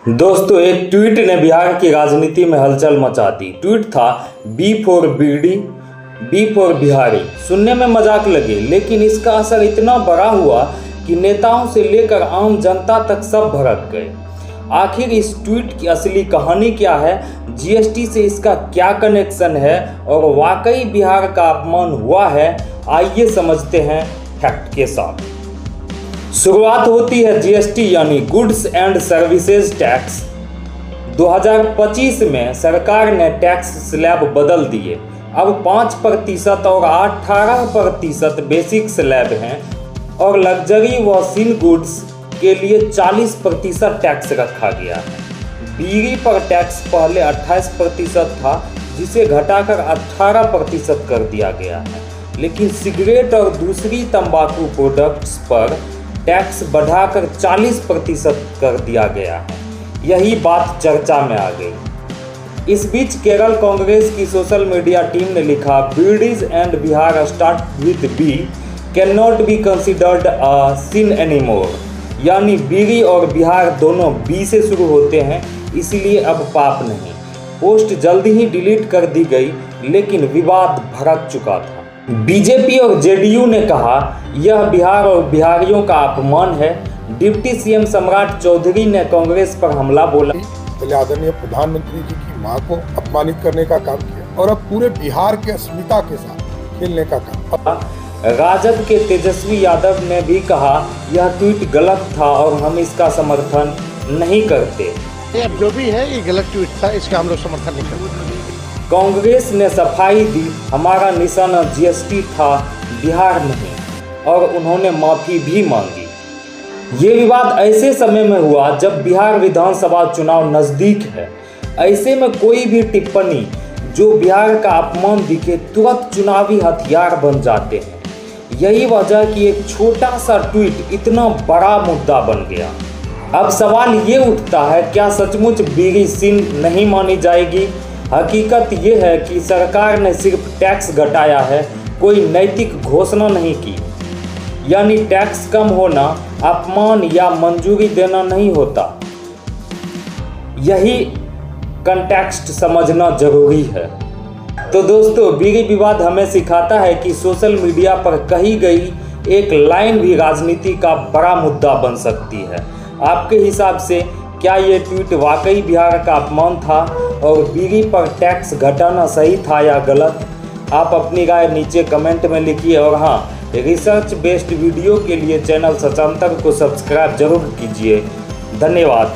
दोस्तों, एक ट्वीट ने बिहार की राजनीति में हलचल मचा दी। ट्वीट था B for bidi, B for Bihari. सुनने में मजाक लगे, लेकिन इसका असर इतना बड़ा हुआ कि नेताओं से लेकर आम जनता तक सब भड़क गए। आखिर इस ट्वीट की असली कहानी क्या है, जीएसटी से इसका क्या कनेक्शन है और वाकई बिहार का अपमान हुआ है, आइए समझते हैं फैक्ट के साथ। शुरुआत होती है जीएसटी यानी गुड्स एंड सर्विसेज टैक्स। 2025 में सरकार ने टैक्स स्लैब बदल दिए। अब 5% और 18% बेसिक स्लैब हैं और लग्जरी व सिन गुड्स के लिए 40% टैक्स रखा गया है। बीड़ी पर टैक्स पहले 28% था, जिसे घटाकर 18% कर दिया गया है, लेकिन सिगरेट और दूसरी तंबाकू प्रोडक्ट्स पर टैक्स बढ़ाकर 40% कर दिया गया है। यही बात चर्चा में आ गई। इस बीच केरल कांग्रेस की सोशल मीडिया टीम ने लिखा, bidis and Bihar start with B can not be considered a sin anymore. यानी बीड़ी और बिहार दोनों बी से शुरू होते हैं, इसलिए अब पाप नहीं। पोस्ट जल्दी ही डिलीट कर दी गई, लेकिन विवाद भड़क चुका था। बीजेपी और जेडीयू ने कहा यह बिहार और बिहारियों का अपमान है। डिप्टी सीएम सम्राट चौधरी ने कांग्रेस पर हमला बोला। पहले आदरणीय प्रधानमंत्री जी की मां को अपमानित करने का काम किया और अब पूरे बिहार के अस्मिता के साथ खेलने का काम। राजद के तेजस्वी यादव ने भी कहा यह ट्वीट गलत था और हम इसका समर्थन नहीं करते। जो भी है ये गलत ट्वीट था, इसका हम लोग समर्थन नहीं करते। कांग्रेस ने सफाई दी, हमारा निशाना जीएसटी था, बिहार नहीं, और उन्होंने माफी भी मांगी। ये विवाद ऐसे समय में हुआ जब बिहार विधानसभा चुनाव नजदीक है। ऐसे में कोई भी टिप्पणी जो बिहार का अपमान दिखे तुरंत चुनावी हथियार बन जाते हैं। यही वजह कि एक छोटा सा ट्वीट इतना बड़ा मुद्दा बन गया। अब सवाल ये उठता है, क्या सचमुच बीड़ी सिन नहीं मानी जाएगी? हकीकत ये है कि सरकार ने सिर्फ टैक्स घटाया है, कोई नैतिक घोषणा नहीं की। यानी टैक्स कम होना अपमान या मंजूरी देना नहीं होता। यही कंटेक्स्ट समझना जरूरी है। तो दोस्तों, बीड़ी विवाद हमें सिखाता है कि सोशल मीडिया पर कही गई एक लाइन भी राजनीति का बड़ा मुद्दा बन सकती है। आपके हिसाब से क्या ये ट्वीट वाकई बिहार का अपमान था और बीड़ी पर टैक्स घटाना सही था या गलत? आप अपनी राय नीचे कमेंट में लिखिए और हाँ, रिसर्च बेस्ड वीडियो के लिए चैनल सचांतर को सब्सक्राइब जरूर कीजिए। धन्यवाद।